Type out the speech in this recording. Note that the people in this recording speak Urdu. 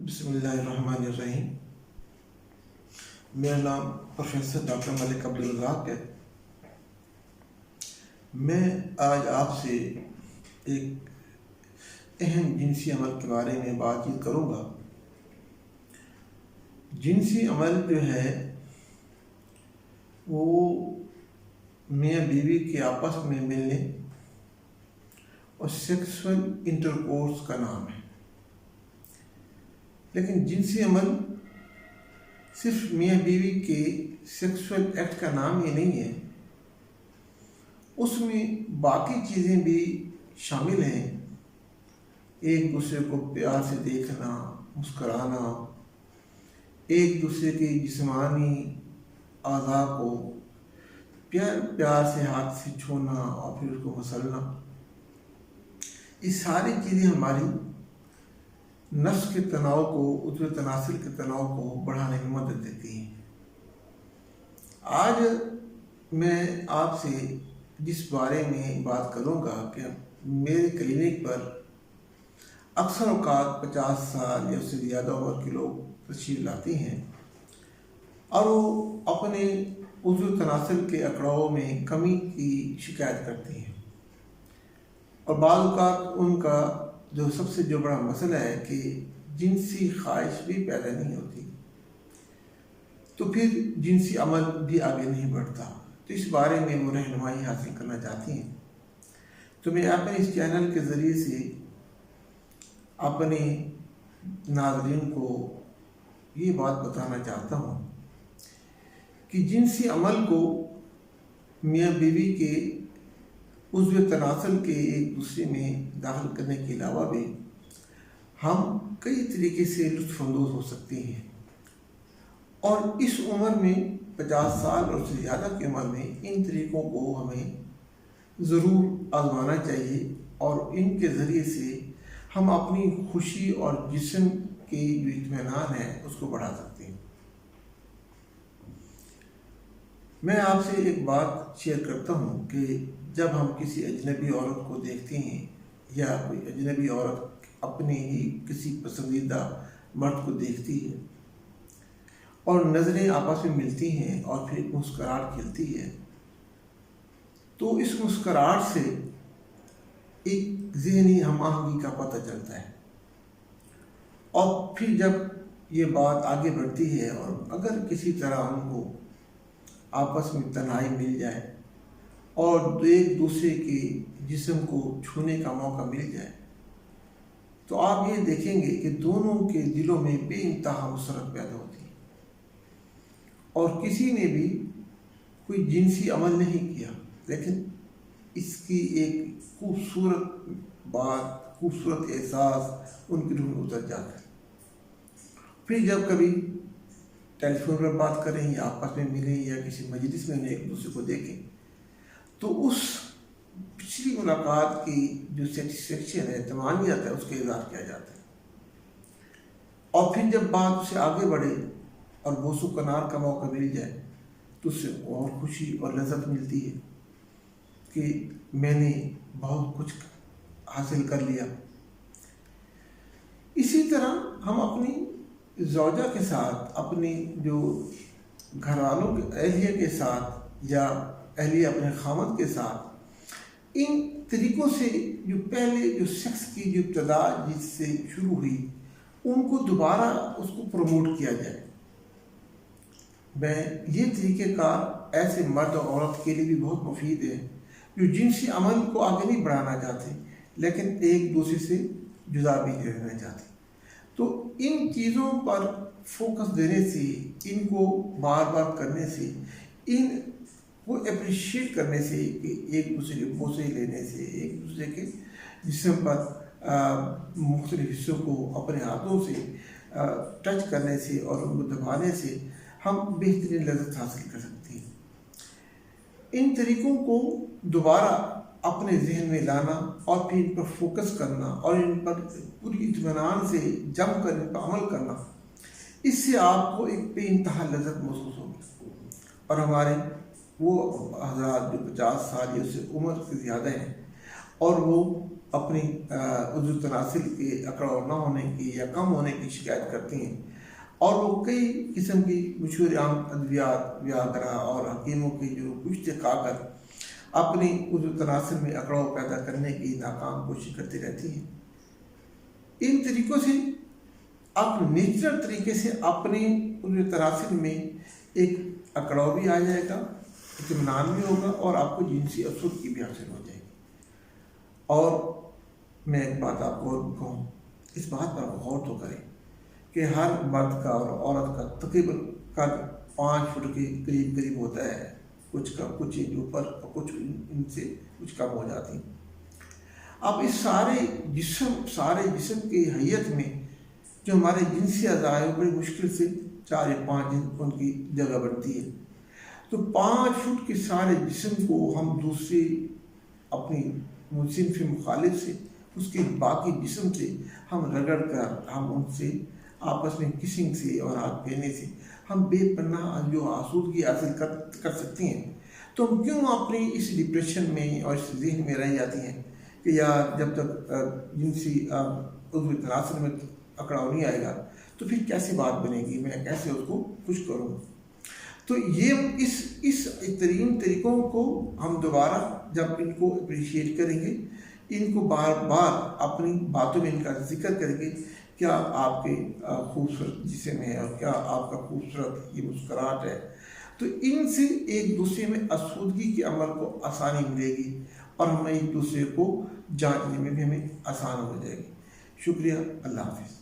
بسم اللہ الرحمن الرحیم۔ میرا نام پروفیسر ڈاکٹر ملک عبدالرزاق ہے۔ میں آج آپ سے ایک اہم جنسی عمل کے بارے میں بات چیت کروں گا۔ جنسی عمل جو ہے وہ میاں بیوی کے آپس میں ملنے اور سیکسول انٹرکورس کا نام ہے، لیکن جنسی عمل صرف میاں بیوی کے سیکسول ایکٹ کا نام ہی نہیں ہے، اس میں باقی چیزیں بھی شامل ہیں۔ ایک دوسرے کو پیار سے دیکھنا، مسکرانا، ایک دوسرے کے جسمانی اعضاء کو پیار سے ہاتھ سے چھونا اور پھر اس کو مسلنا، یہ ساری چیزیں ہماری نفس کے تناؤ کو، عضو تناسل کے تناؤ کو بڑھانے میں مدد دیتی ہیں۔ آج میں آپ سے جس بارے میں بات کروں گا کہ میرے کلینک پر اکثر اوقات 50 سال یا اس سے زیادہ عمر کے لوگ تشریف لاتے ہیں اور وہ اپنے عضو تناسل کے اکڑاؤ میں کمی کی شکایت کرتے ہیں، اور بعض اوقات ان کا سب سے بڑا مسئلہ ہے کہ جنسی خواہش بھی پیدا نہیں ہوتی، تو پھر جنسی عمل بھی آگے نہیں بڑھتا۔ تو اس بارے میں وہ رہنمائی حاصل کرنا چاہتی ہیں، تو میں اپنے اس چینل کے ذریعے سے اپنے ناظرین کو یہ بات بتانا چاہتا ہوں کہ جنسی عمل کو میاں بیوی کے عضو تناسل کے ایک دوسرے میں داخل کرنے کے علاوہ بھی ہم کئی طریقے سے لطف اندوز ہو سکتے ہیں، اور اس عمر میں 50 سال اور اس سے زیادہ کی عمر میں ان طریقوں کو ہمیں ضرور آزمانا چاہیے، اور ان کے ذریعے سے ہم اپنی خوشی اور جسم کے جو اطمینان ہے اس کو بڑھا سکتے ہیں۔ میں آپ سے ایک بات شیئر کرتا ہوں کہ جب ہم کسی اجنبی عورت کو دیکھتے ہیں یا کوئی اجنبی عورت اپنے ہی کسی پسندیدہ مرد کو دیکھتی ہے اور نظریں آپس میں ملتی ہیں اور پھر ایک مسکراہٹ کھلتی ہے، تو اس مسکراہٹ سے ایک ذہنی ہم آہنگی کا پتہ چلتا ہے، اور پھر جب یہ بات آگے بڑھتی ہے اور اگر کسی طرح ہم کو آپس میں تنہائی مل جائے اور ایک دوسرے کے جسم کو چھونے کا موقع مل جائے، تو آپ یہ دیکھیں گے کہ دونوں کے دلوں میں بے انتہا مسرت پیدا ہوتی ہے، اور کسی نے بھی کوئی جنسی عمل نہیں کیا، لیکن اس کی ایک خوبصورت بات، خوبصورت احساس ان کی روح میں اتر جاتا ہے۔ پھر جب کبھی ٹیلی فون پر بات کریں یا آپس میں ملیں یا کسی مجلس میں ایک دوسرے کو دیکھیں، تو اس پچھلی ملاقات کی جو سیٹسفیکشن ہے، طمانینت ہے، اس کا اظہار کیا جاتا ہے، اور پھر جب بات اسے آگے بڑھے اور بوس و کنار کا موقع مل جائے تو اس سے اور خوشی اور لذت ملتی ہے کہ میں نے بہت کچھ حاصل کر لیا۔ اسی طرح ہم اپنی زوجہ کے ساتھ، اپنی جو گھر والوں کے اہلیہ کے ساتھ یا اہلیہ اپنے خاوند کے ساتھ، ان طریقوں سے جو پہلے جو سیکس کی جو ابتدا جس سے شروع ہوئی، ان کو دوبارہ اس کو پروموٹ کیا جائے۔ میں یہ طریقہ کار ایسے مرد اور عورت کے لیے بھی بہت مفید ہے جو جنسی عمل کو آگے نہیں بڑھانا چاہتے لیکن ایک دوسرے سے جدا بھی رہنا چاہتے۔ تو ان چیزوں پر فوکس دینے سے، ان کو بار بار کرنے سے، ان کو اپریشیٹ کرنے سے، کہ ایک دوسرے کے بوسے لینے سے، ایک دوسرے کے جسم پر مختلف حصوں کو اپنے ہاتھوں سے ٹچ کرنے سے اور ان کو دبانے سے ہم بہترین لذت حاصل کر سکتے ہیں۔ ان طریقوں کو دوبارہ اپنے ذہن میں لانا اور پھر ان پر فوکس کرنا اور ان پر پوری اطمینان سے جم کر ان پر عمل کرنا، اس سے آپ کو ایک بے انتہا لذت محسوس ہوگی۔ اور ہمارے وہ حضرات جو 50 سال یا اس سے عمر سے زیادہ ہیں اور وہ اپنی عضو تناسل کے اکڑاؤ نہ ہونے کی یا کم ہونے کی شکایت کرتی ہیں، اور وہ کئی قسم کی مشہور عام ادویات، ویاگرا اور حکیموں کی جو پشت کھا کر اپنی عضو تناسل میں اکڑاؤ پیدا کرنے کی ناکام کوشش کرتی رہتی ہیں۔ ان طریقوں سے آپ نیچرل طریقے سے اپنی عضو تناسل میں ایک اکڑاؤ بھی آ جائے گا، اطمینان بھی ہوگا، اور آپ کو جنسی آسودگی بھی حاصل ہو جائے گی۔ اور میں ایک بات آپ کو اور کہوں، اس بات پر غور تو کریں کہ ہر مرد کا اور عورت کا تقریباً قد 5 فٹ کے قریب قریب ہوتا ہے، کچھ انچ اوپر اور کچھ ان سے کچھ کم ہو جاتی ہیں۔ اب اس سارے جسم کی حیت میں جو ہمارے جنسی اعضاء ہیں بڑی مشکل سے 4 یا 5 انچ ان کی جگہ بنتی ہے، تو 5 فٹ کے سارے جسم کو ہم دوسری اپنی صنف مخالف سے، اس کے باقی جسم سے ہم رگڑ کر، ہم ان سے آپس میں کسنگ سے اور ہاتھ پھیرنے سے ہم بے پناہ جو آسودگی حاصل کر سکتی ہیں، تو ہم کیوں اپنی اس ڈپریشن میں اور اس ذہن میں رہ جاتی ہیں کہ یار جب تک جنسی عضو تناسل میں اکڑاؤ نہیں آئے گا تو پھر کیسی بات بنے گی، میں کیسے اس کو خوش کروں۔ تو یہ اس ترین طریقوں کو ہم دوبارہ جب ان کو اپریشیٹ کریں گے، ان کو بار بار اپنی باتوں میں ان کا ذکر کریں گے، کیا آپ کے خوبصورت جسم ہے اور کیا آپ کا خوبصورت یہ مسکراہٹ ہے، تو ان سے ایک دوسرے میں آسودگی کے عمل کو آسانی ملے گی، اور ہمیں ایک دوسرے کو جاننے میں بھی ہمیں آسان ہو جائے گی۔ شکریہ، اللہ حافظ۔